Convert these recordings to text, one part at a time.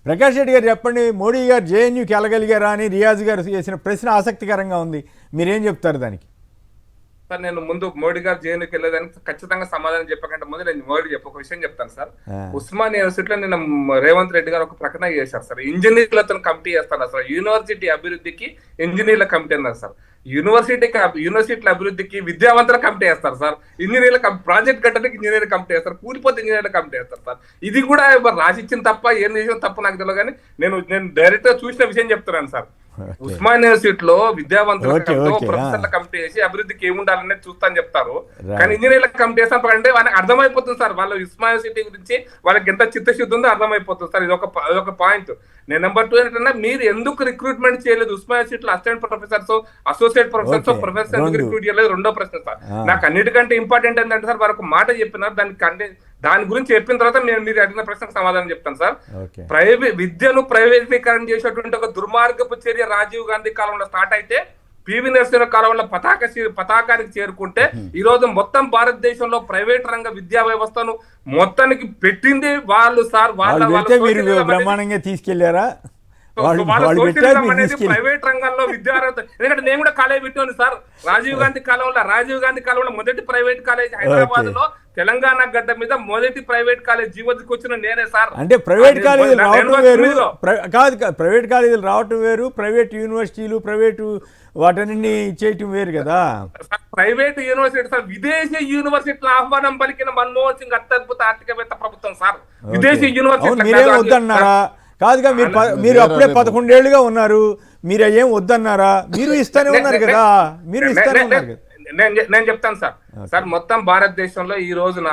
ప్రకాష్ రెడ్డి గారు చెప్పండి, మోడీ గారు జేఎన్యూకి వెళ్ళగలిగారా అని రియాజ్ గారు చేసిన ప్రశ్న ఆసక్తికరంగా ఉంది, మీరేం చెప్తారు దానికి? సార్ నేను ముందు మోడీ గారు జైలుకి వెళ్ళేదానికి ఖచ్చితంగా సమాధానం చెప్పకంటే ముందు నేను మోడీ ఒక విషయం చెప్తాను సార్. ఉస్మానియా యూనివర్సిటీలో నిన్న రేవంత్ రెడ్డి గారు ఒక ప్రకటన చేశారు సార్. ఇంజనీర్లతో కమిటీ చేస్తారు సార్. యూనివర్సిటీ అభివృద్ధికి ఇంజనీర్ల కమిటీ అన్నారు సార్. యూనివర్సిటీల అభివృద్ధికి విద్యావంతుల కమిటీ వేస్తారు సార్. ఇంజనీర్ల ప్రాజెక్ట్ కట్టడానికి ఇంజనీర్ కమిటీ వేస్తారు, కూలిపోతే ఇంజనీర్ల కమిటీ వేస్తారు సార్. ఇది కూడా రాసిచ్చిన తప్ప ఏం చేసిన తప్ప నాకు తెలియదు, కానీ నేను డైరెక్ట్ గా చూసిన విషయం చెప్తున్నాను సార్. ఉస్మానియా యూనివర్సిటీలో విద్యావంతుల ప్రొఫెసర్ల కమిటీ వేసి అభివృద్ధికి ఏముండాలనేది చూస్తా అని చెప్తారు, కానీ ఇంజనీర్ల కమిటీ వేస్తాను అంటే వాళ్ళకి అర్థమైపోతుంది సార్. వాళ్ళు ఉస్మానియా యూనివర్సిటీ గురించి వాళ్ళకి ఎంత చిత్తశుద్ధి ఉందో అర్థమైపోతుంది సార్. ఇది ఒక పాయింట్. నేను నెంబర్ 2 ఏంటంటే, మీరు ఎందుకు రిక్రూట్మెంట్ చేయలేదు ఉస్మానియా యూనివర్సిటీలో assistant professors, associate professors, professor ఎందుకు రిక్రూట్ చేయలేదు? రెండో ప్రశ్న సార్. నాకు అన్నిటికంటే ఇంపార్టెంట్ ఏంటంటే సార్, వారు ఒక మాట చెప్పినారు, దాని గురించి చెప్పిన తర్వాత మీరు అడిగిన ప్రశ్నకు సమాధానం చెప్తాను సార్. విద్యను ప్రైవేటీకరణ చేసేటువంటి ఒక దుర్మార్గపు చర్య రాజీవ్ గాంధీ కాలంలో స్టార్ట్ అయితే, పివి నరసింహ కాలంలో పతాకానికి చేరుకుంటే, ఈ రోజు మొత్తం భారతదేశంలో ప్రైవేట్ రంగ విద్యా వ్యవస్థను మొత్తానికి పెట్టింది వాళ్ళు సార్. బ్రహ్మాండంగా తీసుకెళ్లారా? ప్రైవేట్ రంగంలో విద్యార్థి, ఎందుకంటే నేను కూడా కాలేజ్ పెట్టాను సార్. రాజీవ్ గాంధీ కాలంలో మొదటి ప్రైవేట్ కాలేజ్ హైదరాబాద్ లో, తెలంగాణ గడ్డ మీద మొదటి ప్రైవేట్ కాలేజ్ జీవోకి వచ్చిన నేనే సార్. అంటే ప్రైవేట్ కాలేజీలు రావటం వేరు, ప్రైవేట్ కాలేజీలు రావటం వేరు, ప్రైవేట్ యూనివర్సిటీలు ప్రైవేటు వాటన్ని చేయటం వేరు కదా. ప్రైవేట్ యూనివర్సిటీ సార్, విదేశీ యూనివర్సిటీల ఆహ్వానం పలికిన మన్మోహన్ సింగ్ అత్యద్భుత ఆర్థికవేత్త ప్రభుత్వం సార్. విదేశీ యూనివర్సిటీ మీరేం వద్దన్నారా? కాదుగా, మీరు అప్పుడే 11 ఏళ్లుగా ఉన్నారు, మీరు ఏం వద్దన్నారా? మీరు ఇస్తానే ఉన్నారు కదా, మీరు ఇస్తానే ఉన్నారు కదా. నేను చెప్తాను సార్. సార్ మొత్తం భారతదేశంలో ఈ రోజున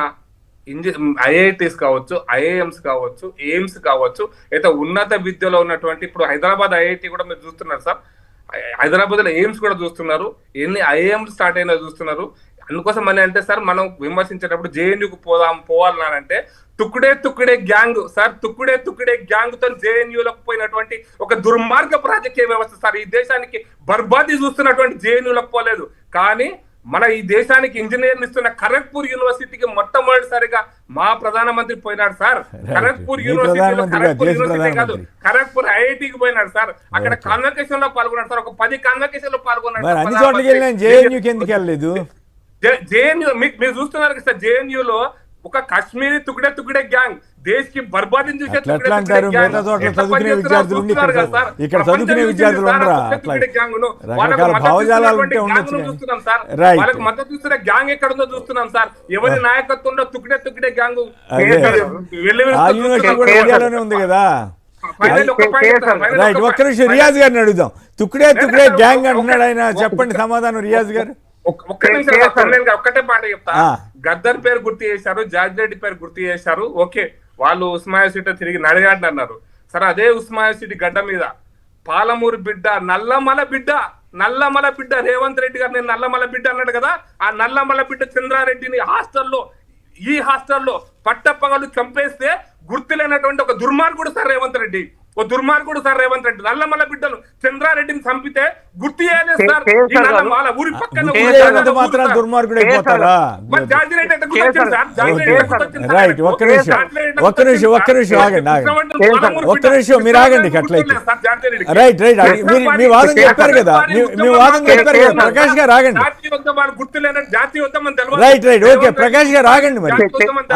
ఐఐటీస్ కావచ్చు, ఐఐఎంస్ కావచ్చు, ఎయిమ్స్ కావచ్చు, అయితే ఉన్నత విద్యలో ఉన్నటువంటి, ఇప్పుడు హైదరాబాద్ ఐఐటి కూడా మీరు చూస్తున్నారు సార్. హైదరాబాద్ లో ఎయిమ్స్ కూడా చూస్తున్నారు, ఎన్ని ఐఐఎంస్ స్టార్ట్ అయినా చూస్తున్నారు. అందుకోసం అని అంటే సార్, మనం విమర్శించేటప్పుడు జేఎన్యూకు పోవాలనంటే తుక్కుడే గ్యాంగ్ సార్, తుక్కుడే గ్యాంగ్ తో జేఎన్యూలకు పోయినటువంటి ఒక దుర్మార్గపు రాజకీయ వ్యవస్థ సార్. ఈ దేశానికి బర్బాదీ చూస్తున్నటువంటి జేఎన్యూలకు పోలేదు, కానీ మన ఈ దేశానికి ఇంజనీర్లు ఇస్తున్న ఖరగ్పూర్ యూనివర్సిటీకి మొట్టమొదటిసారిగా మా ప్రధానమంత్రి పోయినాడు సార్. ఖరగ్పూర్ యూనివర్సిటీ కాదు, ఖరగ్పూర్ ఐఐటికి పోయినాడు సార్. అక్కడ కాన్వకేషన్ లో పాల్గొన్నాడు సార్. ఒక 10 కాన్వకేషన్ లో పాల్గొన్నాడు. జేఎన్యూ మీరు చూస్తున్నారు కదా సార్, జేఎన్యూ లో ఒక కాశ్మీరీ తుకుడే గ్యాంగ్ దేశ్ కి బర్బాదీని చూసే వాళ్ళకి మద్దతు చూస్తున్న గ్యాంగ్ ఎక్కడ ఉందో చూస్తున్నాం సార్. ఎవరి నాయకత్వంలో తుకుడే గ్యాంగ్ ఉంది కదా. ఒక్క నిమిషం రియాజ్ గారిని అడుగుదాం. తుకుడే గ్యాంగ్ అంటున్నాడు ఆయన, చెప్పండి సమాధానం రియాజ్ గారు. ఒక్కటే మాట చెప్తా. గద్దర్ పేరు గుర్తు చేశారు, జార్జ్ రెడ్డి పేరు గుర్తు చేశారు. ఓకే, వాళ్ళు ఉస్మానియా యూనివర్సిటీ తిరిగి నడిగాడు అన్నారు. సరే, అదే ఉస్మానియా యూనివర్సిటీ గడ్డ మీద పాలమూరు బిడ్డ, నల్లమల బిడ్డ రేవంత్ రెడ్డి గారు నేను నల్లమల బిడ్డ అన్నాడు కదా. ఆ నల్లమల బిడ్డ చంద్రారెడ్డిని ఈ హాస్టల్లో పట్టపగలు చంపేస్తే గుర్తులేనటువంటి ఒక దుర్మార్గుడు సార్ రేవంత్ రెడ్డి. నల్లమల్ల బిడ్డలు చంద్రారెడ్డిని చంపితే గుర్తు సార్. ఊరి పక్కన మీరు ఆగండి. రైట్ మీ వాదన చెప్పారు కదా, ప్రకాష్ గారు ఆగండి. రైట్ ఓకే, ప్రకాష్ గారు ఆగండి. మరి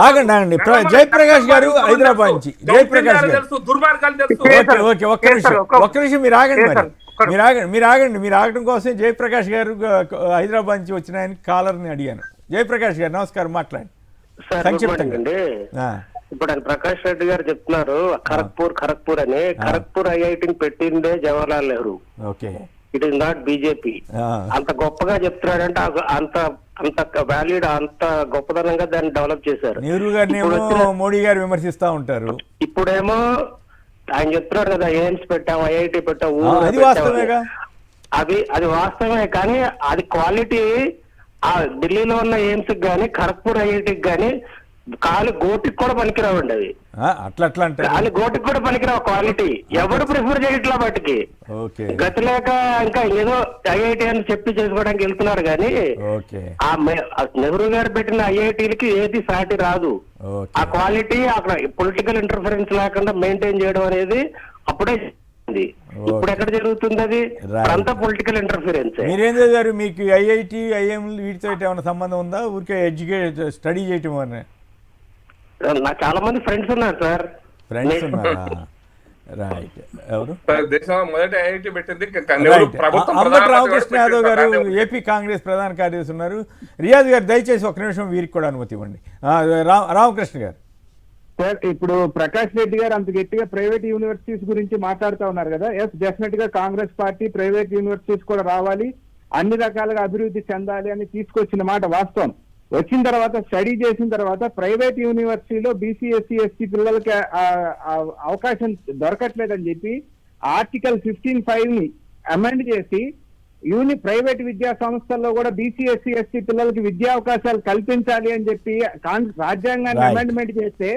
ఆగండి. జయప్రకాష్ గారు హైదరాబాద్ నుంచి. జయప్రకాష్ గారు ఒక్క నిమిషం మీరు ఆగండి. మరి మీరు ఆగడం కోసం జయప్రకాష్ గారు హైదరాబాద్ నుంచి వచ్చిన ఆయన కాలర్ని అడిగాను. జయప్రకాష్ గారు నమస్కారం, మాట్లాడండి సంక్షిప్తంగా. ఇప్పుడు ఆయన ప్రకాష్ రెడ్డి గారు చెప్తున్నారు ఖరగ్పూర్ అని. ఖరగ్పూర్ ఐఐటిని పెట్టిందే Jawaharlal Nehru. Okay, it is not BJP. అంత గొప్పగా చెప్తున్నాడంటే అంత వ్యాలిడ్, అంత గొప్పదనంగా దాన్ని డెవలప్ చేశారు. నెహ్రూ గారిని మోడీ గారు విమర్శిస్తా ఉంటారు. ఇప్పుడేమో ఆయన చెప్తున్నారు కదా, ఎయిమ్స్ పెట్టాం, ఐఐటి పెట్టాం, అది వాస్తవమే. కానీ అది క్వాలిటీ ఢిల్లీలో ఉన్న ఎయిమ్స్ గానీ ఖరగ్పూర్ ఐఐటికి గానీ కాలు గోటికి కూడా పనికిరావండి. అవి కాలు గోటికి కూడా పనికిరావు క్వాలిటీ. ఎవరు ప్రిఫర్ చేయట్లా వాటికి. గతి లేక ఇంకా ఏదో ఐఐటి అని చెప్పి చేసుకోవడానికి వెళ్తున్నారు కానీ ఆ నెహ్రూ గారు పెట్టిన ఐఐటీలకి ఏది సాటి రాదు. ఓకే. ఆ క్వాలిటీ అక్కడ పొలిటికల్ ఇంటర్ఫరెన్స్ లేకుండా మెయింటైన్ చేయడం అనేది అప్పుడే జరిగింది. ఇప్పుడు ఎక్కడ జరుగుతుంది అది? అంతా పొలిటికల్ ఇంటర్ఫరెన్స్. మీరేం చదివారు? మీకు ఐఐటి ఐఎం వీటితో ఏమైనా సంబంధం ఉందా? ఊరికే స్టడీ చేయటం అనే? నాకు చాలా మంది ఫ్రెండ్స్ ఉన్నారు సార్. ఫ్రెండ్స్ ఉన్నారా? రైట్. ఎవరు? దేశంలో మొదటి ఐఐటి పెట్టింది అంబటి రామకృష్ణ యాదవ్ గారు ఏపీ కాంగ్రెస్ ప్రధాన కార్యదర్శి ఉన్నారు. రియాజ్ గారు దయచేసి ఒక నిమిషం వీరికి కూడా అనుమతి ఇవ్వండి. రామకృష్ణ గారు. సార్, ఇప్పుడు ప్రకాష్ రెడ్డి గారు అంత గట్టిగా ప్రైవేట్ యూనివర్సిటీస్ గురించి మాట్లాడుతూ ఉన్నారు కదా. ఎస్, డెఫినెట్ గా కాంగ్రెస్ పార్టీ ప్రైవేట్ యూనివర్సిటీస్ కూడా రావాలి, అన్ని రకాలుగా అభివృద్ధి చెందాలి అని తీసుకొచ్చిన మాట వాస్తవం. వచ్చిన తర్వాత స్టడీ చేసిన తర్వాత ప్రైవేట్ యూనివర్సిటీలో బీసీ ఎస్సీ ఎస్టీ పిల్లలకి అవకాశం దొరకట్లేదని చెప్పి ఆర్టికల్ 15(5) ని అమెండ్ చేసి ప్రైవేట్ విద్యా సంస్థల్లో కూడా బీసీ ఎస్సీ ఎస్టీ పిల్లలకి విద్యా అవకాశాలు కల్పించాలి అని చెప్పి రాజ్యాంగాన్ని అమెండ్మెంట్ చేస్తే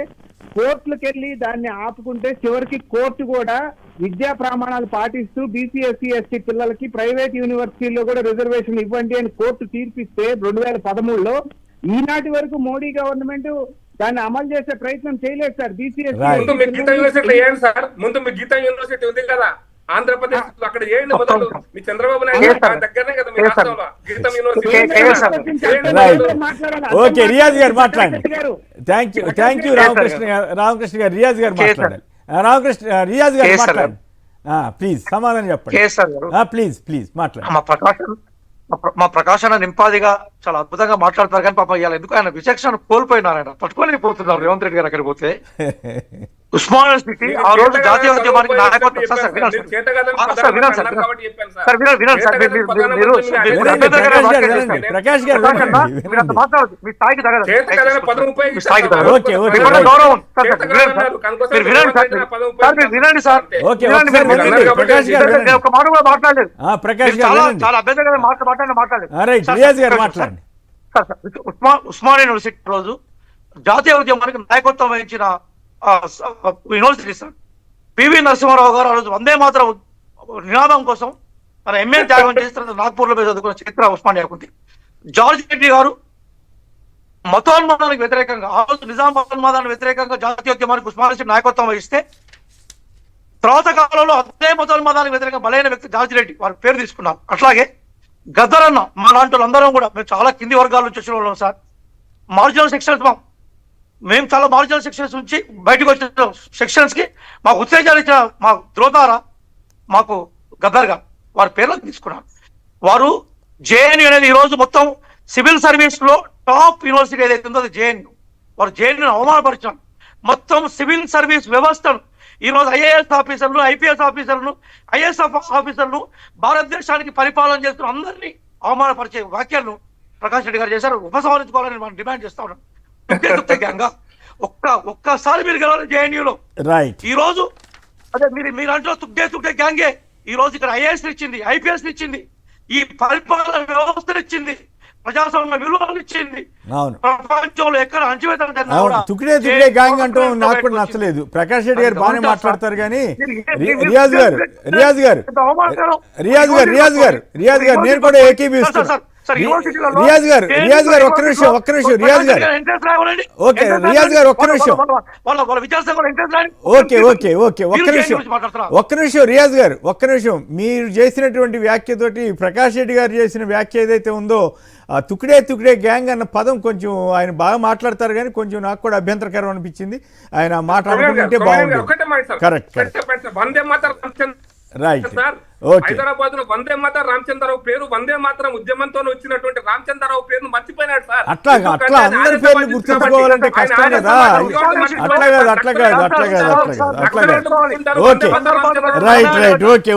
కోర్టులకు వెళ్ళి దాన్ని ఆపుకుంటే చివరికి కోర్టు కూడా విద్యా ప్రమాణాలు పాటిస్తూ బీసీ ఎస్సీ ఎస్టీ పిల్లలకి ప్రైవేట్ యూనివర్సిటీల్లో కూడా రిజర్వేషన్ ఇవ్వండి అని కోర్టు తీర్పిస్తే 2013లో ఈనాటి వరకు మోడీ గవర్నమెంట్ దాన్ని అమలు చేసే ప్రయత్నం చేయలేదు సార్. బీసీ ముందు మీ గీతా యూనివర్సిటీ ఏంటి సార్? ముందు మీ గీతా యూనివర్సిటీ ఉంది కదా ఆంధ్రప్రదేశ్, అక్కడ ఏంటి మొదలు? మీ చంద్రబాబు నాయుడు దగ్గరనే కదా మీ రాష్ట్రంలో గీతా యూనివర్సిటీ. ఓకే, రియాజ్ గారు మాట్లాడండి. థ్యాంక్ యూ రామకృష్ణ గారు. రియాజ్ గారు మాట్లాడాలి. రియాజ్ గారు మాట్లాడండి ప్లీజ్, సమాధానం చెప్పండి ప్లీజ్ మాట్లాడండి. మా ప్రకాశన నింపాదిగా చాలా అద్భుతంగా మాట్లాడతారు, కానీ పాపం ఇవాళ ఎందుకు ఆయన విచక్షణ కోల్పోయినారు. ఆయన పట్టుకొని పోతున్నారు రేవంత్ రెడ్డి గారు అక్కడికి పోతే. ఉస్మాన్ యూనివర్సిటీ ఆ రోజు జాతీయ ఉద్యమానికి నాయకత్వం వినండి సార్. ఒక మాట కూడా మాట్లాడలేదు. చాలా అభ్యంతరంగా మాట్లాడలేదు. ఉస్మాన్ యూనివర్సిటీ రోజు జాతీయ ఉద్యమానికి నాయకత్వం వహించిన యూనివర్సిటీ సార్. పివి నరసింహారావు గారు ఆ రోజు వందే మాత్రం నినాదం కోసం మన ఎంఏ త్యాగం చేస్తున్న నాగ్పూర్లో మీద చదువుకున్న చరిత్ర ఉస్మానియాకు ఉంది. జార్జ్ రెడ్డి గారు మతోన్మాదానికి వ్యతిరేకంగా, ఆ రోజు నిజాం మతోన్మాదానికి వ్యతిరేకంగా జాతీయ ఉద్యమానికి ఉస్మాన్ యూనివర్సిటీ నాయకత్వం వహిస్తే తర్వాత కాలంలో అదే మతోన్మాదానికి వ్యతిరేకంగా బలైన వ్యక్తి జార్జ్ రెడ్డి, వారి పేరు తీసుకున్నారు. అట్లాగే గద్దరన్న, మా లాంటి వాళ్ళందరం కూడా మేము చాలా కింది వర్గాల నుంచి వచ్చిన వాళ్ళం సార్. మార్జినల్ సెక్షన్స్ మేము చాలా మార్జినల్ సెక్షన్స్ నుంచి బయటకు వచ్చిన సెక్షన్స్ కి మాకు ఉత్తేజాలు ఇచ్చిన మా ధ్రువతార మాకు గద్దర్ గారు, వారి పేర్లకు తీసుకున్నారు. వారు జేఎన్యూ అనేది ఈ రోజు మొత్తం సివిల్ సర్వీస్ లో టాప్ యూనివర్సిటీ ఏదైతే ఉందో అది జేఎన్యూ. వారు జేఎన్యూని అవమానపరిచారు. మొత్తం సివిల్ సర్వీస్ వ్యవస్థను ఈ రోజు ఐఏఎస్ ఆఫీసర్లు, ఐపీఎస్ ఆఫీసర్లు, ఐఏఎస్ ఆఫీసర్లు, భారతదేశానికి పరిపాలన చేస్తున్న అందరినీ అవమానపరిచే వ్యాఖ్యలను ప్రకాష్ రెడ్డి గారు చేశారు. ఉపసంహరించుకోవాలని మనం డిమాండ్ చేస్తా ఉన్నాం. ఒక్కసారి మీరు గెలవాలి జేఎన్యూలో. ఈ రోజు అదే మీరు అంటూ తుగ్గే గ్యాంగే ఈ రోజు ఇక్కడ ఐఏఎస్ ఇచ్చింది, ఐపీఎస్ ఇచ్చింది, ఈ పరిపాలన వ్యవస్థను ఇచ్చింది, ప్రజాస్వామ్య విలువలు ఇచ్చింది. ప్రపంచంలో ఎక్కడ తుకిడే గ్యాంగ్ అంటూ నాకు కూడా నచ్చలేదు. ప్రకాష్ రెడ్డి గారు బాగానే మాట్లాడతారు కానీ రియాజ్ గారు నేను కూడా ఏకీభవిస్తున్నాను. రియాజ్ గారు ఒక్క నిమిషం రియాజ్ గారు ఓకే రియాజ్ గారు ఒక్క నిమిషం రియాజ్ గారు ఒక్క నిమిషం. మీరు చేసినటువంటి వ్యాఖ్యతోటి ప్రకాష్ రెడ్డి గారు చేసిన వ్యాఖ్య ఏదైతే ఉందో తుకిడే గ్యాంగ్ అన్న పదం కొంచెం ఆయన బాగా మాట్లాడతారు కానీ కొంచెం నాకు కూడా అభ్యంతరకరం అనిపించింది. ఆయన మాట్లాడుకుంటే బాగుంది. Correct right. హైదరాబాద్ లో వందే మాతరం రామచంద్రరావు పేరు, వందే మాతరం ఉద్యమంతో వచ్చినటువంటి రామచంద్రరావు పేరును మర్చిపోయినాడు సార్. అట్లా అందరి పేర్లు గుర్తుంచుకోవాలంటే కష్టం కదా. అట్లా కాదు. Okay right okay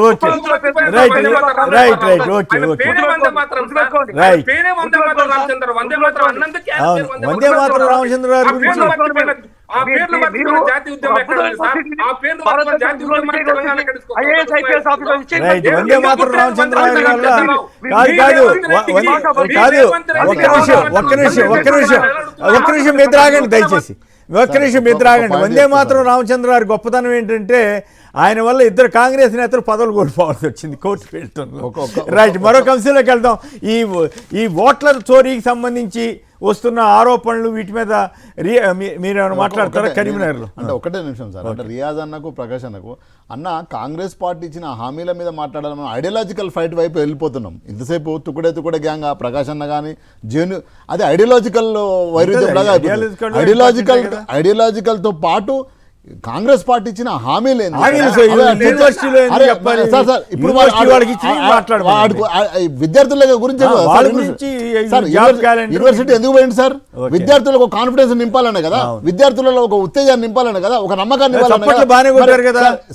Vande Mataram Ramachandra Rao గురించి వందే మాతరం రామచంద్రరావు ఒక్క నిమిషం మీరు ఆగండి దయచేసి. ఒక్క నిమిషం మీరు ఆగండి. వందే మాతరం రామచంద్ర గారి గొప్పతనం ఏంటంటే ఆయన వల్ల ఇద్దరు కాంగ్రెస్ నేతలు పదవులు కోల్పోవాల్సి వచ్చింది కోర్టు పీఠంలో. రైట్, మరొక అంశంలోకి వెళ్దాం. ఈ ఓట్ల చోరీకి సంబంధించి వస్తున్న ఆరోపణలు వీటి మీద మీరేమైనా మాట్లాడతారా కరీంనగర్లో? అంటే ఒకటే నిమిషం సార్, అంటే రియాజ్ అన్నకు ప్రకాష్ అన్నకు అన్న కాంగ్రెస్ పార్టీ ఇచ్చిన హామీల మీద మాట్లాడాలి, మనం ఐడియాలజికల్ ఫైట్ వైపు వెళ్ళిపోతున్నాం. ఇంతసేపు తుకుడే గ్యాంగ్ ప్రకాష్ అన్న కానీ జేను అది ఐడియాలజికల్ వైరుధ్యం లాగా ఐడియాలజికల్తో పాటు కాంగ్రెస్ పార్టీ ఇచ్చిన హామీలు విద్యార్థుల గురించి యూనివర్సిటీ ఎందుకు పోయింది సార్? విద్యార్థులకు కాన్ఫిడెన్స్ నింపాలనే కదా, విద్యార్థులలో ఒక ఉత్తేజాన్ని నింపాలనే కదా, ఒక నమ్మకాన్ని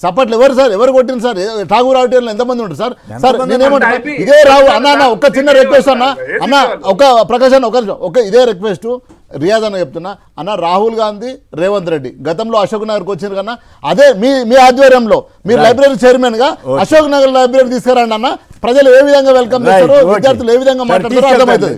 సప్పట్లు ఎవరు సార్, ఎవరు కొట్టింది సార్? ఠాగూర్ ఆడిటోరియంలో ఎంతమంది ఉంటారు సార్? సార్ నేనేమంటా ఇదే రావు అన్న ఒక చిన్న రిక్వెస్ట్ అన్న ఒక ప్రకాశ్ అన్న ఒక ఇదే రిక్వెస్ట్ రియాజ్ అన్న చెప్తున్నా అన్న, రాహుల్ గాంధీ రేవంత్ రెడ్డి గతంలో అశోక్ నగర్కి వచ్చిన కన్నా అదే మీ ఆధ్వర్యంలో మీరు లైబ్రరీ చైర్మన్ గా అశోక్ నగర్ లైబ్రరీ తీసుకురండి అన్న, ప్రజలు ఏ విధంగా వెల్కమ్ చేస్తారో, విద్యార్థులు ఏ విధంగా మాట్లాడతారో అర్థమవుతుంది.